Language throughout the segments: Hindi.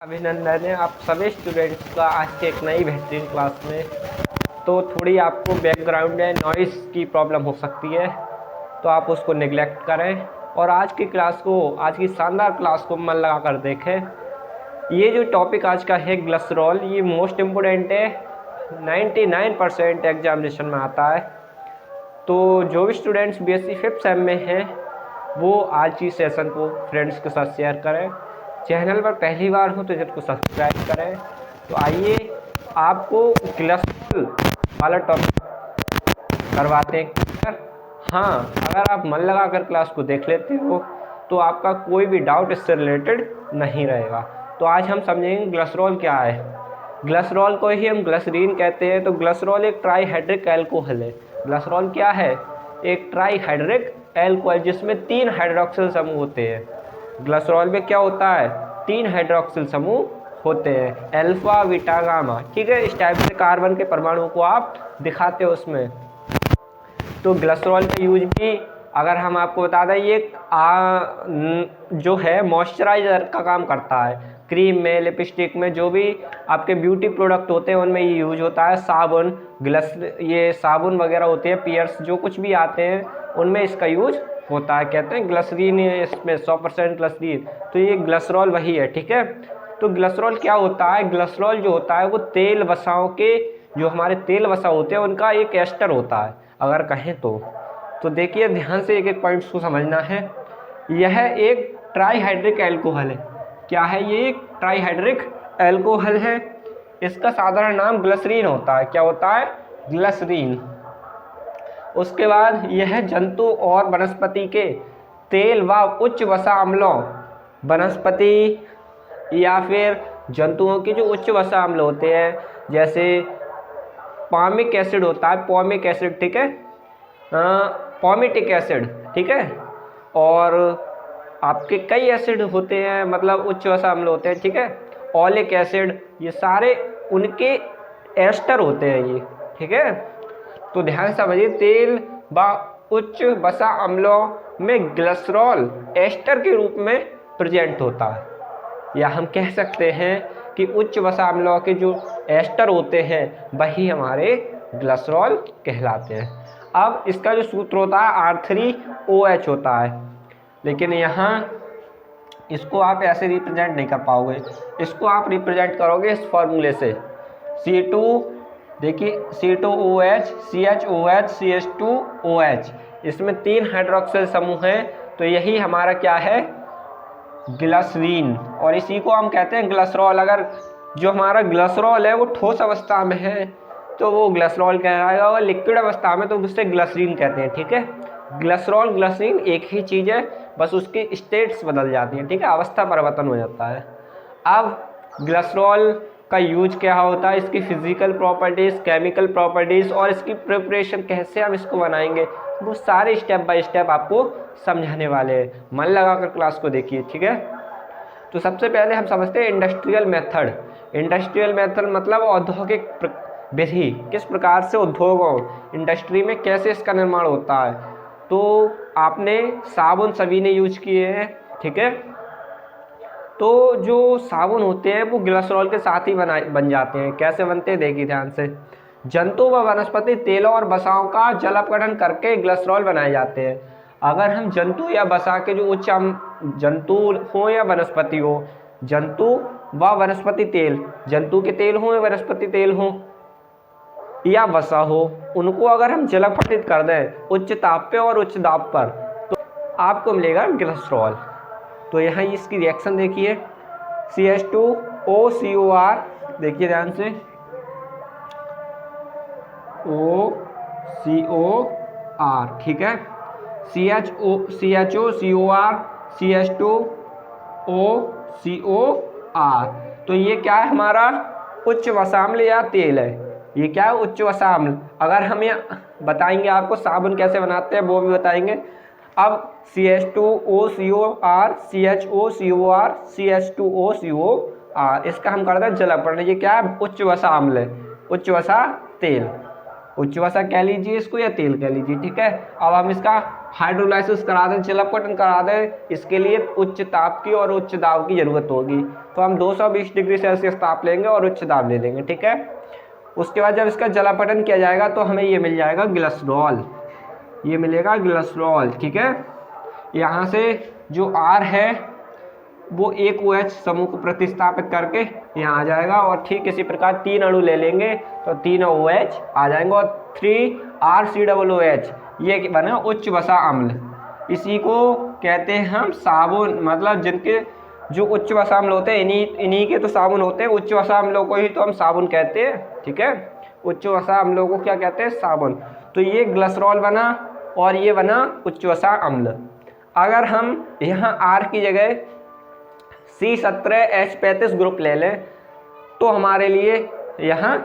अभिनंदन है आप सभी स्टूडेंट्स का आज के एक नई बेहतरीन क्लास में। तो थोड़ी आपको बैकग्राउंड या नॉइज़ की प्रॉब्लम हो सकती है, तो आप उसको निगलेक्ट करें और आज की शानदार क्लास को मन लगा कर देखें। ये जो टॉपिक आज का है ग्लिसरॉल, ये मोस्ट इम्पोर्टेंट है, 99% एग्जामिनेशन में आता है। तो जो भी स्टूडेंट्स बीएससी 5th सेम में हैं वो आज की सेशन को फ्रेंड्स के साथ शेयर करें। चैनल पर पहली बार हो तो इसको सब्सक्राइब करें। तो आइए आपको ग्लिसरॉल वाला टॉपिक करवाते हैं। हाँ, अगर आप मन लगा कर क्लास को देख लेते हो तो आपका कोई भी डाउट इससे रिलेटेड नहीं रहेगा। तो आज हम समझेंगे ग्लिसरॉल क्या है। ग्लिसरॉल को ही हम ग्लिसरीन कहते हैं। तो ग्लिसरॉल एक ट्राईहाइड्रिक एल्कोहल है। ग्लिसरॉल क्या है? एक ट्राईहाइड्रिक एल्कोहल जिसमें 3 हाइड्रोक्सिल समूह होते हैं। ग्लिसरॉल में क्या होता है? 3 हाइड्रोक्सिल समूह होते हैं, अल्फा बीटा गामा। ठीक है, इस टाइप से कार्बन के परमाणु को आप दिखाते हो उसमें। तो ग्लिसरॉल का यूज भी अगर हम आपको बता दें, ये जो है मॉइस्चराइज़र का काम करता है। क्रीम में, लिपस्टिक में, जो भी आपके ब्यूटी प्रोडक्ट होते हैं उनमें ये यूज होता है। साबुन, ये साबुन वगैरह होते हैं, पियर्स, जो कुछ भी आते हैं उनमें इसका यूज होता है। कहते हैं ग्लिसरीन, इसमें 100% ग्लिसरीन। तो ये ग्लिसरॉल वही है। ठीक है, तो ग्लिसरॉल क्या होता है? ग्लिसरॉल जो होता है वो तेल वसाओं के, जो हमारे तेल वसा होते हैं उनका एक एस्टर होता है अगर कहें तो देखिए ध्यान से एक एक पॉइंट्स को समझना है। यह एक ट्राईहाइड्रिक एल्कोहल है। क्या है ये? एक ट्राईहाइड्रिक एल्कोहल है। इसका साधारण नाम ग्लिसरीन होता है। क्या होता है? ग्लिसरीन। उसके बाद यह जंतु और वनस्पति के तेल व उच्च वसा अम्लों, वनस्पति या फिर जंतुओं के जो उच्च वसा अम्ल होते हैं, जैसे पामिक एसिड होता है, पॉमिक एसिड, ठीक है, पॉमिटिक एसिड, ठीक है, और आपके कई एसिड होते हैं, मतलब उच्च वसा अम्ल होते हैं, ठीक है, ऑलिक एसिड, ये सारे उनके एस्टर होते हैं ये। ठीक है, तो ध्यान समझिए, तेल व उच्च वसा अम्लों में ग्लिसरॉल एस्टर के रूप में प्रेजेंट होता है, या हम कह सकते हैं कि उच्च वसा अम्लों के जो एस्टर होते हैं वही हमारे ग्लिसरॉल कहलाते हैं। अब इसका जो सूत्र होता है R3OH होता है, लेकिन यहाँ इसको आप ऐसे रिप्रेजेंट नहीं कर पाओगे। इसको आप रिप्रेजेंट करोगे इस फॉर्मूले से, C2, देखिए C2OH, CHOH, CH2OH, इसमें 3 हाइड्रोक्सिल समूह हैं। तो यही हमारा क्या है? ग्लिसरीन, और इसी को हम कहते हैं ग्लिसरॉल। अगर जो हमारा ग्लिसरॉल है वो ठोस अवस्था में है तो वो ग्लिसरॉल कहलाएगा, और लिक्विड अवस्था में तो उससे ग्लिसरीन कहते हैं। ठीक है, ग्लिसरॉल ग्लिसरीन एक ही चीज़ है, बस उसकी स्टेट्स बदल जाती हैं। ठीक है, अवस्था परिवर्तन हो जाता है। अब ग्लिसरॉल का यूज क्या होता है, इसकी फिजिकल प्रॉपर्टीज़, केमिकल प्रॉपर्टीज़ और इसकी प्रिपरेशन, कैसे हम इसको बनाएंगे, वो सारे स्टेप बाय स्टेप आपको समझाने वाले हैं। मन लगाकर क्लास को देखिए। ठीक है, तो सबसे पहले हम समझते हैं इंडस्ट्रियल मेथड। इंडस्ट्रियल मेथड मतलब औद्योगिक विधि, किस प्रकार से उद्योगों, इंडस्ट्री में कैसे इसका निर्माण होता है। तो आपने साबुन सभी ने यूज किए हैं। ठीक है, तो जो साबुन होते हैं वो ग्लिसरॉल के साथ ही बन जाते हैं। कैसे बनते हैं देखिए ध्यान से। जंतु व वनस्पति तेलों और वसाओं का जल अपघटन करके ग्लिसरॉल बनाए जाते हैं। अगर हम जंतु या वसा के जो उच्च जंतु हो या वनस्पति हो, जंतु व वनस्पति तेल, जंतु के तेल हो या वनस्पति तेल हो या वसा हो, उनको अगर हम जल अपघटित कर दें उच्च ताप पे और उच्च दाब पर, तो आपको मिलेगा ग्लिसरॉल। तो यहाँ इसकी रिएक्शन देखिए, CH2OCOR, देखिए ध्यान से, OCOR, ठीक है, CHOCOR, CH2OCOR। तो ये क्या है? हमारा उच्च वसाम्ल या तेल है। ये क्या है? उच्च वसाम्ल। अगर हम यहाँ बताएंगे आपको साबुन कैसे बनाते हैं वो भी बताएंगे। अब CH2OCOR, CHOCOR, CH2OCOR, इसका हम करते हैं जल अपघटन। ये क्या है? उच्च वसा अम्ल है, उच्च वसा तेल, उच्च वसा कह लीजिए इसको या तेल कह लीजिए। ठीक है, अब हम इसका हाइड्रोलाइसिस करा दें, जलापटन करा दें, इसके लिए उच्च ताप की और उच्च दाब की ज़रूरत होगी। तो हम 220 डिग्री सेल्सियस ताप लेंगे और उच्च दाब ले लेंगे, ठीक है। उसके बाद जब इसका जलापटन किया जाएगा तो हमें ये मिल जाएगा ग्लिसरॉल, ये मिलेगा ग्लिसरॉल, ठीक है। यहाँ से जो R है वो एक OH समूह को प्रतिस्थापित करके यहाँ आ जाएगा, और ठीक इसी प्रकार 3 अणु ले लेंगे तो 3 OH आ जाएंगे, और 3RCOOH ये बना उच्च वसा अम्ल। इसी को कहते हैं हम साबुन, मतलब जिनके जो उच्च वसा अम्ल होते हैं इन्हीं के तो साबुन होते हैं। उच्च वसा अम्लों को ही तो हम साबुन कहते हैं, ठीक है। उच्च वसा अम्लों को क्या कहते हैं? साबुन। तो ये ग्लिसरॉल बना और ये बना उच्च वसा अम्ल। अगर हम यहाँ R की जगह C17H35 ग्रुप ले लें तो हमारे लिए यहाँ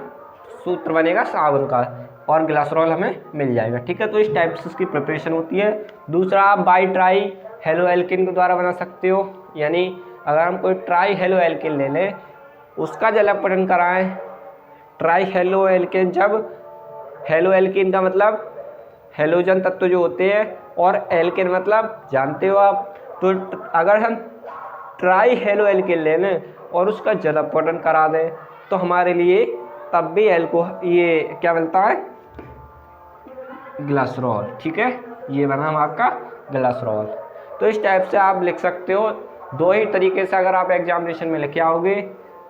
सूत्र बनेगा साबुन का, और ग्लिसरॉल हमें मिल जाएगा, ठीक है। तो इस टाइप से इसकी प्रिपरेशन होती है। दूसरा, आप बाई ट्राई हेलो एल्किन के द्वारा बना सकते हो, यानी अगर हम कोई ट्राई हेलो एल्किन ले लें उसका जलापटन कराएं। ट्राई हेलो एल्किन, जब हेलो एल्किन का मतलब हेलोजन तत्व जो होते हैं, और एल्किन मतलब जानते हो आप। तो अगर हम ट्राई हेलो एल्किन ले लें और उसका जलापटन करा दें तो हमारे लिए तब भी ये क्या मिलता है? ग्लिसरॉल, ठीक है। ये बना हम आपका ग्लिसरॉल। तो इस टाइप से आप लिख सकते हो। 2 ही तरीके से अगर आप एग्जामिनेशन में लिखे आओगे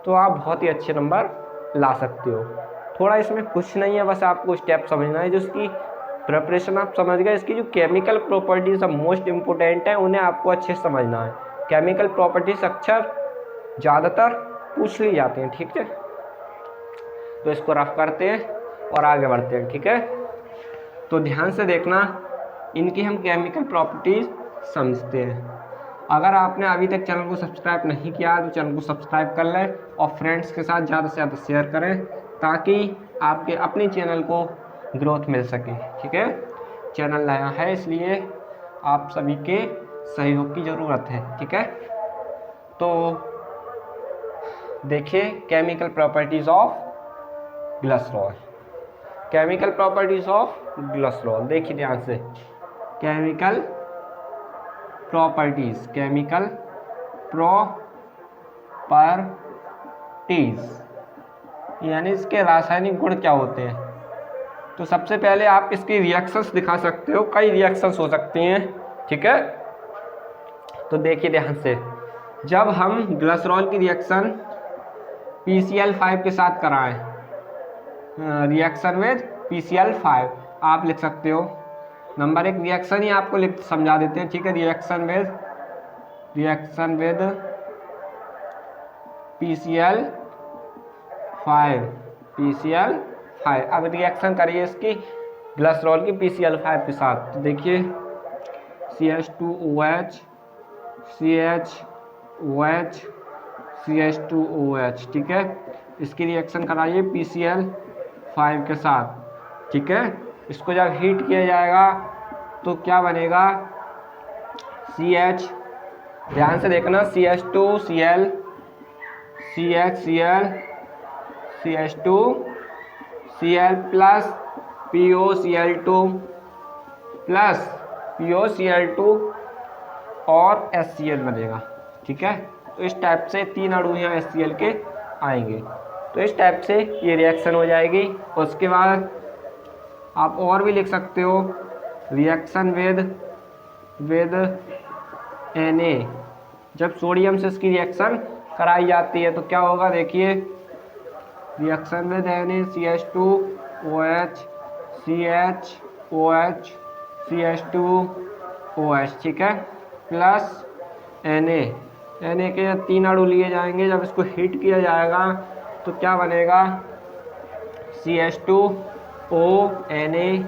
तो आप बहुत ही अच्छे नंबर ला सकते हो। थोड़ा इसमें कुछ नहीं है, बस आपको स्टेप समझना है। जो इसकी प्रिपरेशन आप समझ गए, इसकी जो केमिकल प्रॉपर्टीज मोस्ट इम्पोर्टेंट है उन्हें आपको अच्छे से समझना है। केमिकल प्रॉपर्टीज अक्सर ज़्यादातर पूछ ली जाती हैं, ठीक है। तो इसको रफ करते हैं और आगे बढ़ते हैं, ठीक है। तो ध्यान से देखना, इनकी हम केमिकल प्रॉपर्टीज समझते हैं। अगर आपने अभी तक चैनल को सब्सक्राइब नहीं किया तो चैनल को सब्सक्राइब कर लें और फ्रेंड्स के साथ ज़्यादा से ज़्यादा शेयर करें, ताकि आपके अपने चैनल को ग्रोथ मिल सके, ठीक है। चैनल नया है इसलिए आप सभी के सहयोग की ज़रूरत है, ठीक है। तो देखिए, chemical properties of glycerol. Chemical properties of glycerol देखिए ध्यान से। केमिकल प्रॉपर्टीज, केमिकल प्रॉपर्टीज यानी इसके रासायनिक गुण क्या होते हैं। तो सबसे पहले आप इसकी रिएक्शंस दिखा सकते हो, कई रिएक्शंस हो सकती हैं, ठीक है। तो देखिए ध्यान से, जब हम ग्लिसरॉल की रिएक्शन PCl5 के साथ कराएं, रिएक्शन विद PCl5 आप लिख सकते हो। नंबर 1 रिएक्शन ही आपको समझा देते हैं, ठीक है। रिएक्शन विद PCl5 अब रिएक्शन करिए इसकी ग्लिसरॉल की PCl5 के साथ। तो देखिए CH2OH CHOH CH2OH, ठीक है। इसकी रिएक्शन कराइए PCl5 के साथ, ठीक है। इसको जब हीट किया जाएगा तो क्या बनेगा? CH, ध्यान से देखना, CH2Cl CHCl CH2Cl plus POCl2 plus POCl2 और HCl बनेगा, ठीक है। तो इस टाइप से 3 अणु यहाँ HCl के आएंगे। तो इस टाइप से ये रिएक्शन हो जाएगी। उसके बाद आप और भी लिख सकते हो, रिएक्शन विद Na। जब सोडियम से इसकी रिएक्शन कराई जाती है तो क्या होगा? देखिए, reaction with Na CH2OH CHOH CH2OH, ठीक है, प्लस Na के 3 अणु लिए जाएंगे। जब इसको हीट किया जाएगा तो क्या बनेगा? CH2O Na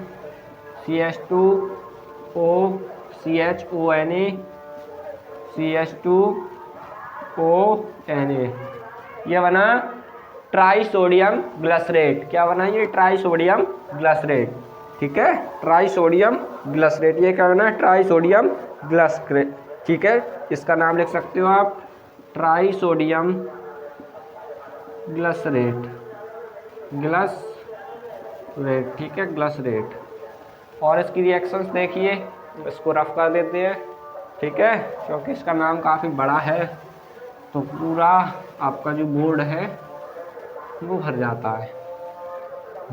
CH2O CHONA CH2O Na, यह बना ट्राई सोडियम ग्लिसरेट। क्या बना? ये ट्राई सोडियम ग्लिसरेट, ठीक है। ट्राई सोडियम ग्लिसरेट, ये क्या बना? ट्राई सोडियम ग्लिसरेट, ठीक है। इसका नाम लिख सकते हो आप, ट्राई सोडियम ग्लिसरेट, ठीक है, ग्लिसरेट। और इसकी रिएक्शंस देखिए, इसको रफ कर देते हैं, ठीक है, क्योंकि इसका नाम काफ़ी बड़ा है तो पूरा आपका जो बोर्ड है वो भर जाता है।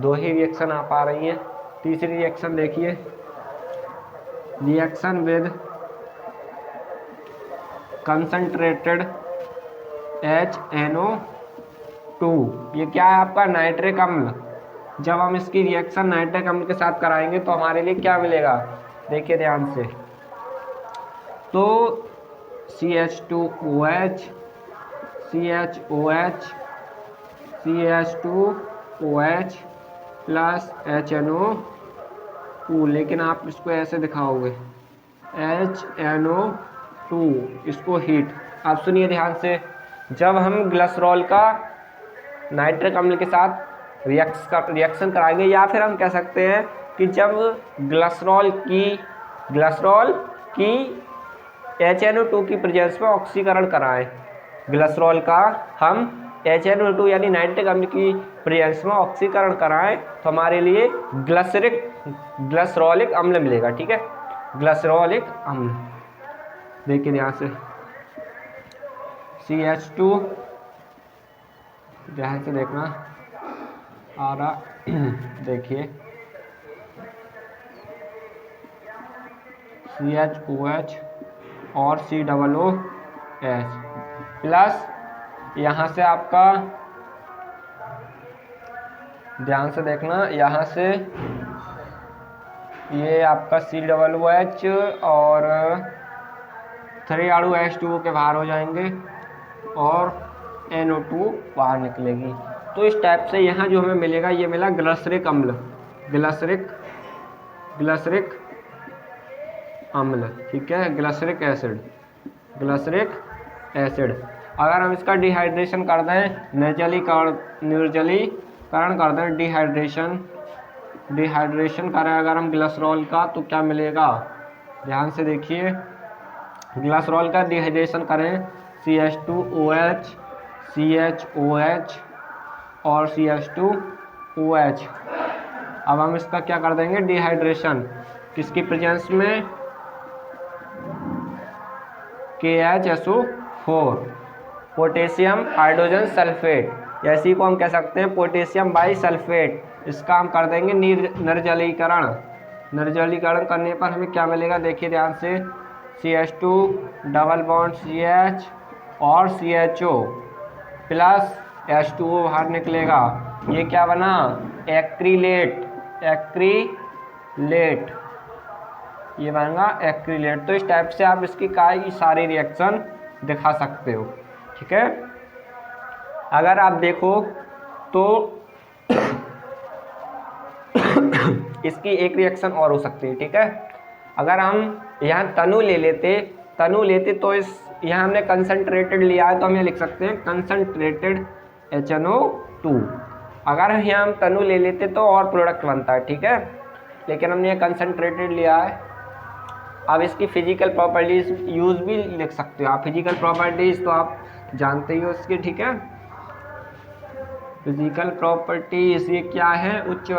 2 ही रिएक्शन आ पा रही हैं। तीसरी रिएक्शन देखिए, रिएक्शन विद कंसंट्रेटेड HNO2। ये क्या है आपका नाइट्रिक अम्ल। जब हम इसकी रिएक्शन नाइट्रिक अम्ल के साथ कराएंगे तो हमारे लिए क्या मिलेगा, देखिए ध्यान से। तो CH2OH CHOH CH2OH plus HNO2, लेकिन आप इसको ऐसे दिखाओगे HNO2, इसको हीट। आप सुनिए ध्यान से, जब हम ग्लिसरॉल का नाइट्रिक अम्ल के साथ रिएक्शन कराएंगे, या फिर हम कह सकते हैं कि जब ग्लिसरॉल की HNO2 की प्रेजेंस में ऑक्सीकरण कराएं, ग्लिसरॉल का हम HNO2 यानी नाइट्रिक अम्ल की प्रेजेंस में ऑक्सीकरण कराएं तो हमारे लिए ग्लिसरॉलिक अम्ल मिलेगा, ठीक है, ग्लिसरॉलिक अम्ल। देखिए ध्यान से, CH2, ध्यान से देखना आ रहा, देखिए CHOH और COOH प्लस यहाँ से आपका, ध्यान से देखना, यहाँ से ये आपका COOH और 3 अणु H2O के बाहर हो जाएंगे और NO2 बाहर निकलेगी। तो इस टाइप से यहाँ जो हमें मिलेगा, ये मिला ग्लिसरिक अम्ल, ग्लिसरिक अम्ल, ठीक है, ग्लिसरिक एसिड। अगर हम इसका डिहाइड्रेशन कर दें, निर्जलीकरण कर दें, डिहाइड्रेशन करें अगर हम ग्लिसरॉल का, तो क्या मिलेगा, ध्यान से देखिए, ग्लिसरॉल का डिहाइड्रेशन करें, CH2OH CHOH और CH2OH। अब हम इसका क्या कर देंगे, डिहाइड्रेशन, किसकी प्रेजेंस में, KHSO4, पोटेशियम हाइड्रोजन सल्फेट, या इसी को हम कह सकते हैं पोटेशियम बाईसल्फेट। इसका हम कर देंगे निर्जलीकरण करने पर हमें क्या मिलेगा, देखिए ध्यान से, CH2 डबल बॉन्ड CH और CHO प्लस H2O बाहर निकलेगा, ये क्या बना, एक्रिलेट, ये बनेगा एक्रिलेट। तो इस टाइप से आप इसकी कई सारी रिएक्शन दिखा सकते हो, ठीक है। अगर आप देखो तो इसकी एक रिएक्शन और हो सकती है, ठीक है। अगर हम यहाँ तनु लेते तो इस यहाँ हमने कंसंट्रेटेड लिया है तो हम ये लिख सकते हैं कंसंट्रेटेड HNO2। अगर यहाँ हम तनु ले लेते तो और प्रोडक्ट बनता है, ठीक है, लेकिन हमने ये कंसंट्रेटेड लिया है। अब इसकी फिजिकल प्रॉपर्टीज यूज भी लिख सकते हो आप, फिजिकल प्रॉपर्टीज तो आप जानते ही हो इसकी, ठीक है। फिजिकल प्रॉपर्टीज ये क्या है, उच्च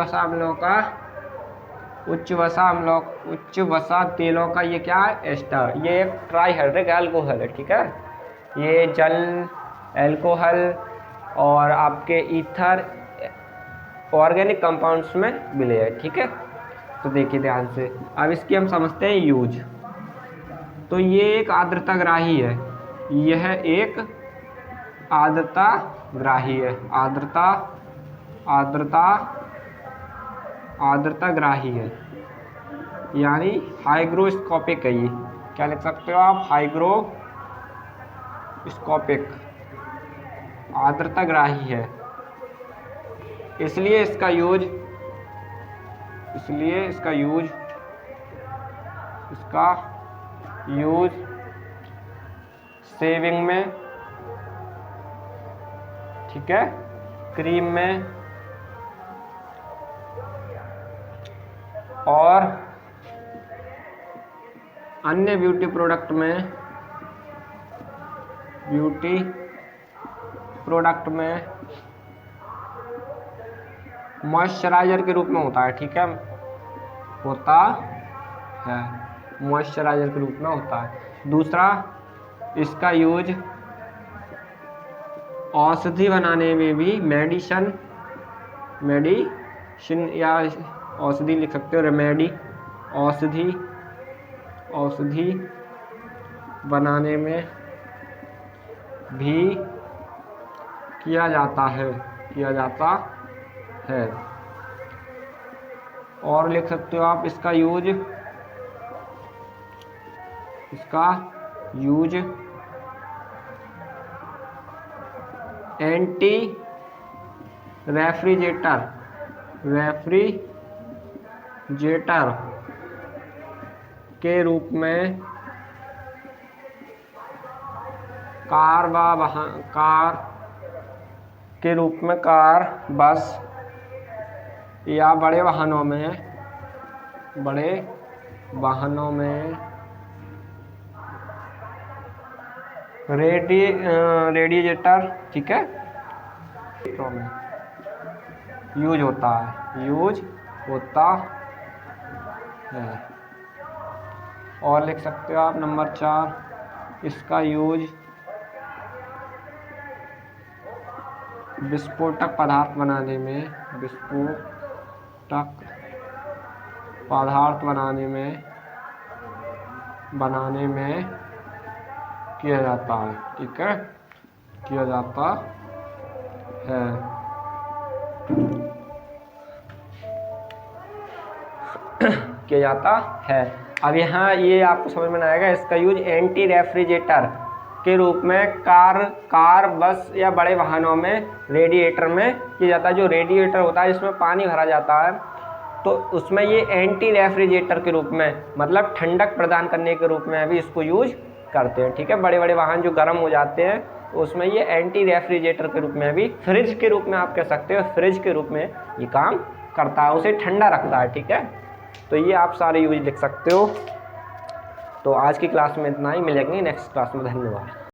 वसा तेलों का ये क्या है, एस्टर, ये एक ट्राइहाइड्रिक अल्कोहल है, ठीक है, ये जल एल्कोहल और आपके ईथर ऑर्गेनिक कंपाउंड्स में मिले हैं, ठीक है। तो देखिए ध्यान से, अब इसकी हम समझते हैं यूज। तो ये एक आर्द्रताग्राही है, यह एक आर्द्रताग्राही है, आर्द्रताग्राही है, यानी हाइग्रोस्कोपिक है। ये क्या लिख सकते हो आप, हाइग्रोस्कोपिक, आर्द्रताग्राही है, इसलिए इसका यूज सेविंग में, ठीक है, क्रीम में और अन्य ब्यूटी प्रोडक्ट में मॉइस्चराइजर के रूप में होता है, ठीक है, होता है मॉइस्चराइजर के रूप में होता है। दूसरा, इसका यूज औषधि बनाने में भी, मेडिसिन या औषधि लिख सकते हो, रेमेडी, औषधि बनाने में भी किया जाता है। और लिख सकते हो आप इसका यूज एंटी रेफ्रिजरेटर के रूप में कार, बस या बड़े वाहनों में रेडिएटर, ठीक है, यूज होता है। और लिख सकते हो आप नंबर 4, इसका यूज विस्फोटक पदार्थ बनाने में किया जाता है, ठीक है, किया जाता है। अब यहाँ ये आपको समझ में आएगा, इसका यूज एंटी रेफ्रिजरेटर के रूप में कार, बस या बड़े वाहनों में रेडिएटर में किया जाता है। जो रेडिएटर होता है जिसमें पानी भरा जाता है, तो उसमें ये एंटी रेफ्रिजरेटर के रूप में, मतलब ठंडक प्रदान करने के रूप में भी इसको यूज करते हैं, ठीक है। बड़े बड़े वाहन जो गर्म हो जाते हैं, तो उसमें ये एंटी रेफ्रिजरेटर के रूप में भी, फ्रिज के रूप में आप कह सकते हो, फ्रिज के रूप में ये काम करता है, उसे ठंडा रखता है, ठीक है। तो ये आप सारे यूज लिख सकते हो। तो आज की क्लास में इतना ही, मिलेंगे नेक्स्ट क्लास में। धन्यवाद।